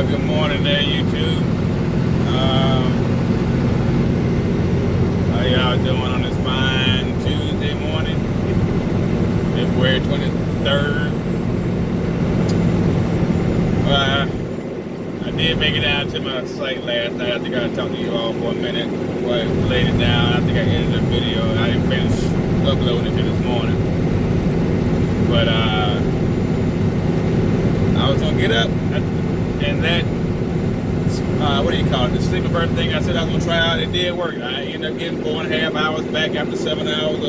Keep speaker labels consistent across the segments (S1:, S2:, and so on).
S1: Good morning there, YouTube. How y'all doing on this fine Tuesday morning, February 23rd? I did make it down to my site last night. I think I talked to you all for a minute before I laid it down. I think I edited the video. I didn't finish uploading it this morning. But I was going to get up and that what do you call it? The sleeping bird thing I said I was gonna try out. It did work. I ended up getting 4.5 hours back after 7 hours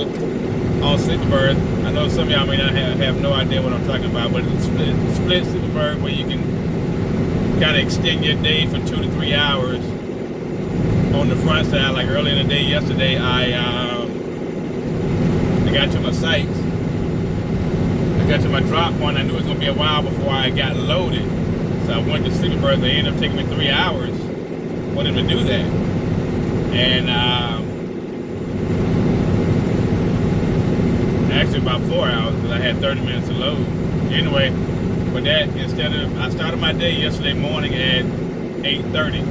S1: on sleeping bird. I know some of y'all may not have no idea what I'm talking about, but it's split sleeping bird where you can kind of extend your day for 2 to 3 hours on the front side. Like early in the day yesterday, I got to my sites. I got to my drop point. I knew it was gonna be a while before I got loaded. So I went to sleeping bird. They ended up taking me 3 hours for them to do that. And actually about 4 hours because I had 30 minutes to load. Anyway, with that, I started my day yesterday morning at 8:30.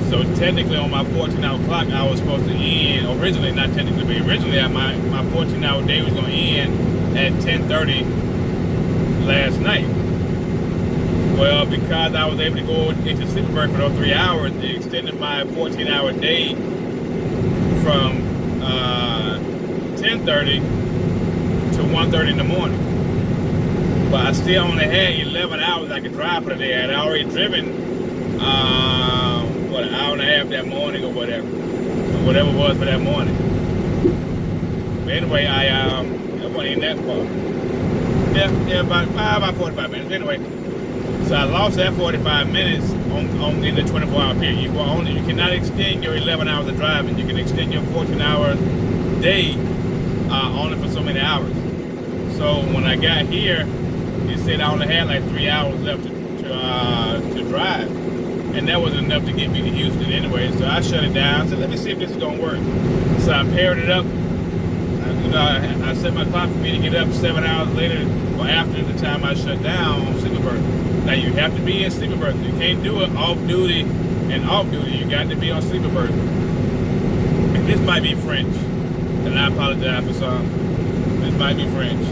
S1: So technically on my 14-hour clock, I was supposed to end, originally, not technically, but originally my 14-hour day was going to end at 10:30 last night. Well, because I was able to go into sleeping bird for those 3 hours, it extended my 14-hour day from 10:30 to 1:30 in the morning. But I still only had 11 hours I could drive for the day. I had already driven, an hour and a half that morning or whatever it was for that morning. But anyway, I wasn't in that far. Yeah, about 45 minutes. Anyway. So I lost that 45 minutes in the 24-hour period. You cannot extend your 11 hours of driving. You can extend your 14-hour day only for so many hours. So when I got here, it said I only had like 3 hours left to drive, and that wasn't enough to get me to Houston anyway. So I shut it down. I said, let me see if this is gonna work. So I paired it up. I set my clock for me to get up 7 hours later or after the time I shut down on sleeping bird. Now you have to be in sleeping bird. You can't do it off duty and off duty. You got to be on sleeping bird. And this might be French, and I apologize for some. This might be French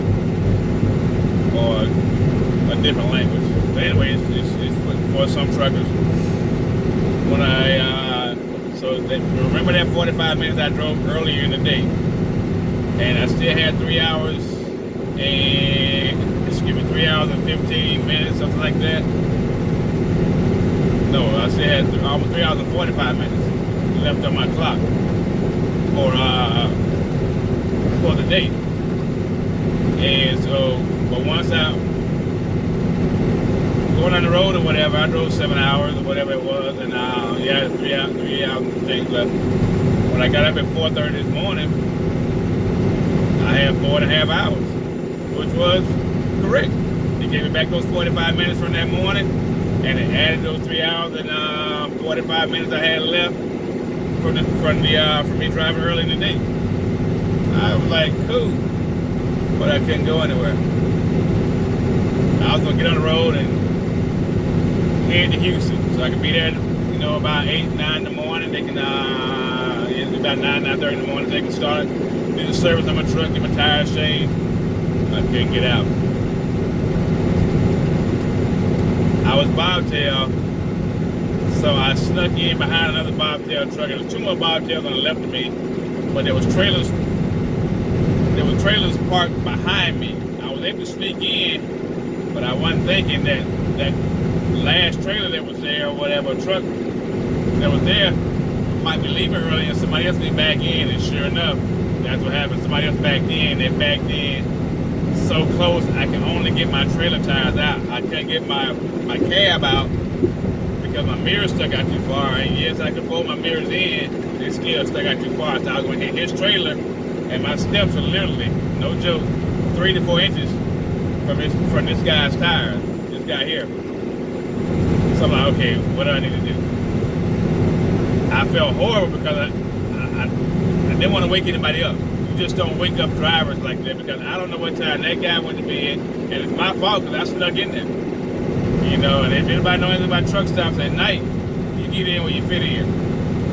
S1: or a different language. But anyway, it's for some truckers. When remember that 45 minutes I drove earlier in the day, and I still had 3 hours and 3 hours and 15 minutes, something like that. No, I still had almost 3 hours and 45 minutes left on my clock for the day. And so, but once I going on the road or whatever, I drove 7 hours or whatever it was, and 3 hours and things left. When I got up at 4:30 this morning, I had 4.5 hours, which was correct. It gave me back those 45 minutes from that morning, and it added those 3 hours and 45 minutes I had left from me driving early in the day. I was like, cool, but I couldn't go anywhere. I was gonna get on the road and head to Houston, so I could be there, about 8, 9 in the morning. They can, it's about 9:30 in the morning. They can start, do the service on my truck, get my tires changed. I couldn't get out. I was bobtail, so I snuck in behind another bobtail truck. There was 2 more bobtails on the left of me, but there was trailers parked behind me. I was able to sneak in, but I wasn't thinking that last trailer that was there or whatever, truck that was there, might be leaving early and somebody else be back in, and sure enough, that's what happened. Somebody else backed in. They backed in so close I can only get my trailer tires out. I couldn't get my cab out because my mirrors stuck out too far. And yes, I could fold my mirrors in, they still stuck out too far. So I was going to hit his trailer, and my steps are literally, no joke, 3 to 4 inches from this guy's tires. This guy here. So I'm like, okay, what do I need to do? I felt horrible because I didn't want to wake anybody up. You just don't wake up drivers like that, because I don't know what time that guy went to bed, and it's my fault because I snuck in there. You know, and if anybody knows anything about truck stops at night, you get in where you fit in.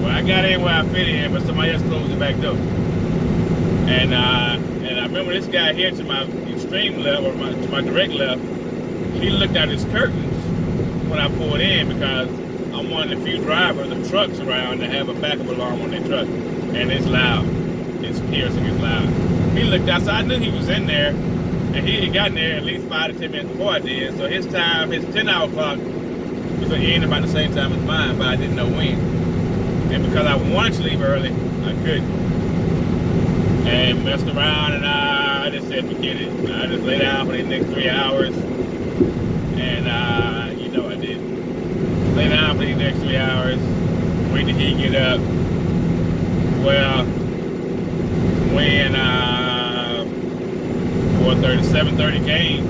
S1: Well, I got in where I fit in, but somebody else closed the back door. And I remember this guy here to my extreme left, or to my direct left, he looked out his curtains when I pulled in because I'm one of the few drivers of trucks around that have a backup alarm on their truck. And it's loud. It's piercing, it's loud. He looked outside, I knew he was in there, and he had gotten there at least 5 to 10 minutes before I did. So his time, his 10-hour clock was going to end about the same time as mine, but I didn't know when. And because I wanted to leave early, I couldn't. And messed around, and I just said, forget it. I just lay down for the next 3 hours. And, you know, I did. Lay down for the next 3 hours. Wait till he get up. Well, when 4:30, 7:30 came,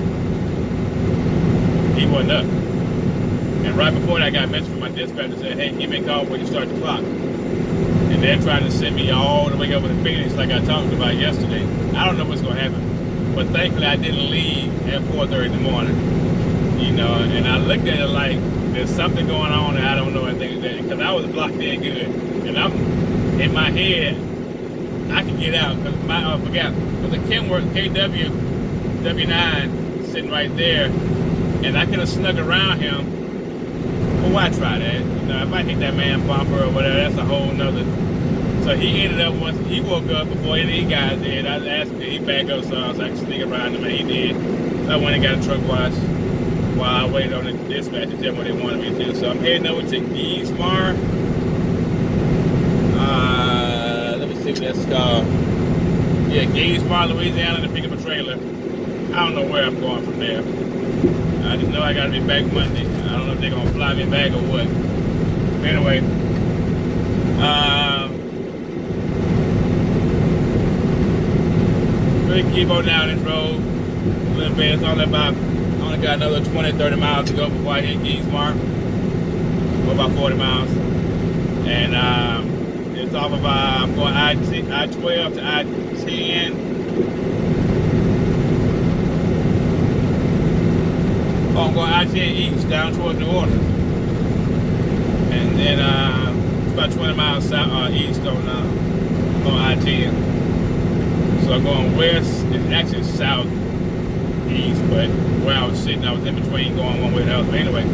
S1: he wasn't up. And right before that, I got a message from my dispatcher saying, hey, give me a call when you start the clock. And they're trying to send me all the way over to Phoenix like I talked about yesterday. I don't know what's going to happen. But thankfully, I didn't leave at 4:30 in the morning. You know, and I looked at it like there's something going on and I don't know anything because I was blocked in good. And I'm in my head, I can get out because I forgot. But the Kenworth KW W9 sitting right there, and I could have snuck around him. Well, why try that? You know, if I hit that man bumper or whatever, that's a whole nother. So he ended up, once he woke up before any of the guys did, I asked him, did he back up so I could sneak around him, and he did. So I went and got a truck wash while I waited on the dispatch to tell me what they wanted me to do. So I'm heading over to Geismar. Let me see what that's called. Yeah, Geismar, Louisiana, to pick up a trailer. I don't know where I'm going from there. I just know I gotta be back Monday. I don't know if they're gonna fly me back or what. Anyway, really keep on down this road a little bit. It's only got another 20, 30 miles to go before I hit Geismar. Or about 40 miles. And it's off of, I'm going I-12 to I-10. Oh, I'm going I-10 east down toward New Orleans. And then it's about 20 miles south, east on I-10. So I'm going west, it's actually south east, but where I was sitting, I was in between going one way or the other. But anyway,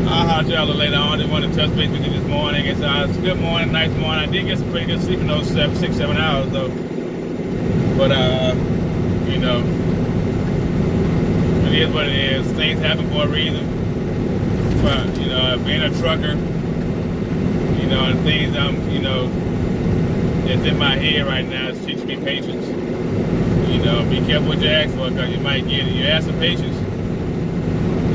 S1: I'll holler at y'all later on. I just wanted to touch base with you this morning. It's a good morning, nice morning. I did get some pretty good sleep in those 6, 7 hours though. But you know, it is what it is. Things happen for a reason. But you know, being a trucker, you know, and things you know, that's in my head right now is teaching me patience. You know, be careful what you ask for because you might get it. You ask for patience,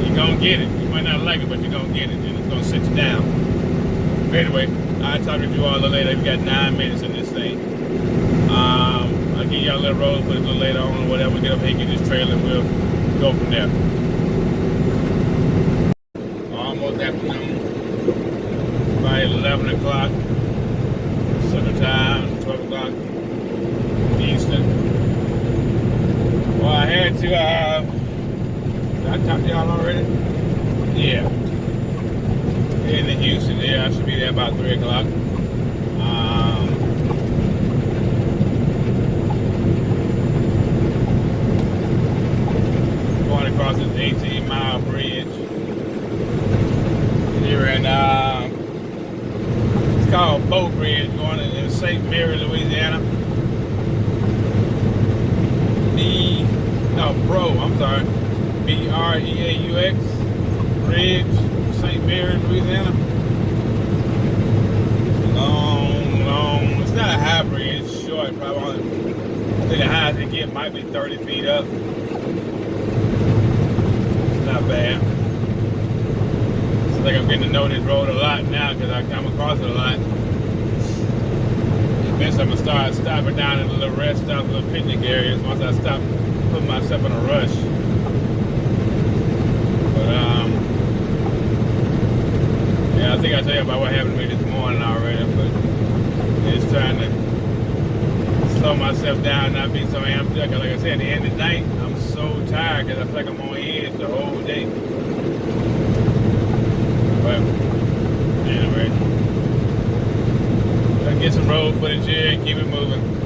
S1: you're gonna get it. You might not like it, but you're gonna get it, and it's gonna sit you down. But anyway, I'll talk to you all a little later. We got 9 minutes in this thing. I'll give y'all a little road footage a little later on or whatever. Get up here, get this trailer, and we'll go from there. Almost afternoon. It's about 11 o'clock Central Time, 12 o'clock Eastern. Well, I had to, did I talk to y'all already? Yeah. Heading to Houston, yeah, I should be there about 3 o'clock. Going across this 18-mile bridge here in, it's called Boat Bridge, going in St. Mary, Louisiana. B-R-E-A-U-X Bridge, St. Mary, Louisiana. Long, it's not a high bridge, it's short, probably. I think the highest it get might be 30 feet up. It's not bad. It's like I'm getting to know this road a lot now because I come across it a lot. Eventually I'm gonna start stopping down in a little rest stop, little picnic areas once I stop putting myself in a rush. But yeah, I think I tell you about what happened to me this morning already, but it's trying to slow myself down, not be so amped up. Like I said, at the end of the night, I'm so tired because I feel like I'm on edge the whole day. Get some road footage here and keep it moving.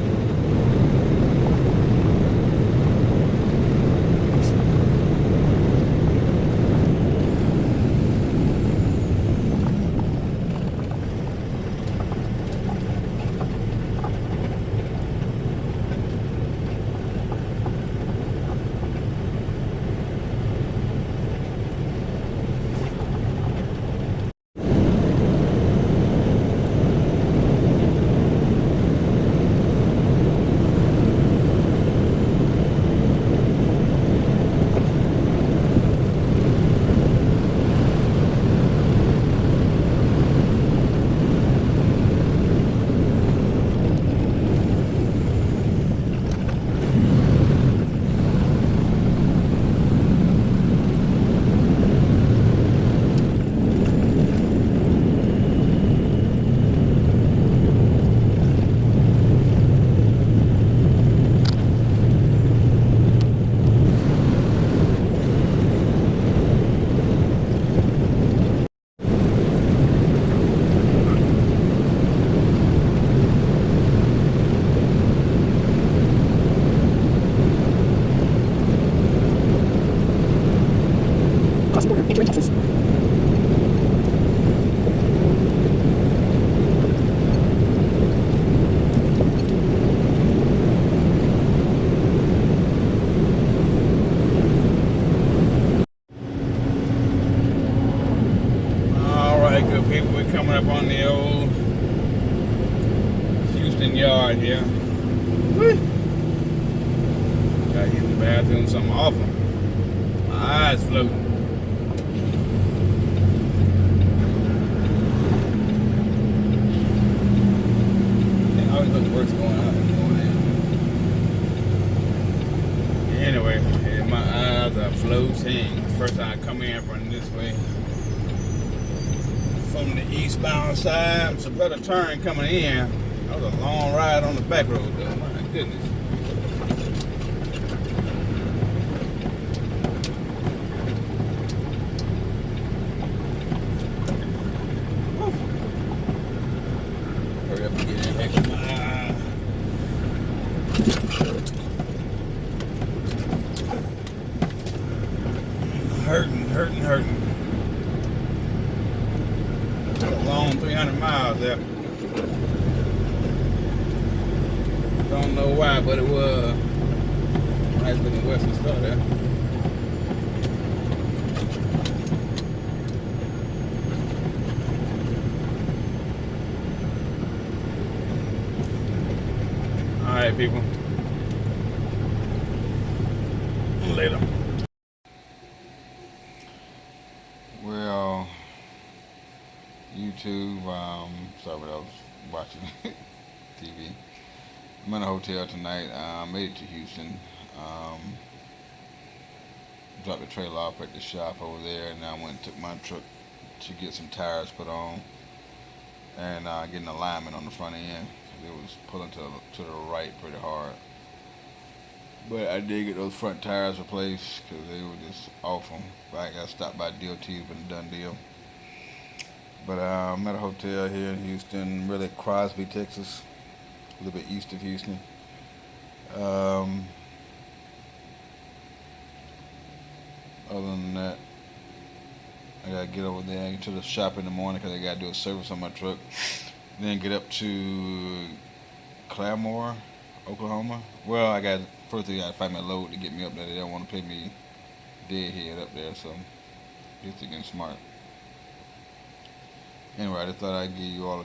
S2: Cross border, entering Texas.
S1: Alright, good people, we're coming up on the old Houston yard here. Woo. Gotta get in the bathroom, something awful. My eyes floating. It always looks worse going out than going in. Anyway, yeah, my eyes are floating. First time I come in from this way. From the eastbound side, it's a better turn coming in. That was a long ride on the back road though, my goodness. Hurry up and get in the heck of my eye. Hurting. A long 300 miles there. Don't know why, but it was nice looking western stuff there. Alright, people. Later. Well, YouTube, sorry, but I was watching TV. I'm in a hotel tonight. Made it to Houston. Dropped the trailer off at the shop over there, and I went and took my truck to get some tires put on and get an alignment on the front end. It was pulling to the right pretty hard. But I did get those front tires replaced because they were just awful. But I got stopped by DOT, but a done deal. But I'm at a hotel here in Houston, really Crosby, Texas, a little bit east of Houston. Other than that, I gotta get over there to the shop in the morning because I gotta do a service on my truck. Then get up to Claremore, Oklahoma. Well, first I gotta find my load to get me up there. They don't want to pay me deadhead up there, so I guess they're getting smart. Anyway, I just thought I'd give you all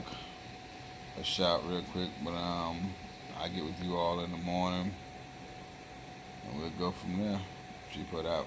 S1: a shout real quick, but I'll get with you all in the morning, and we'll go from there. She put out.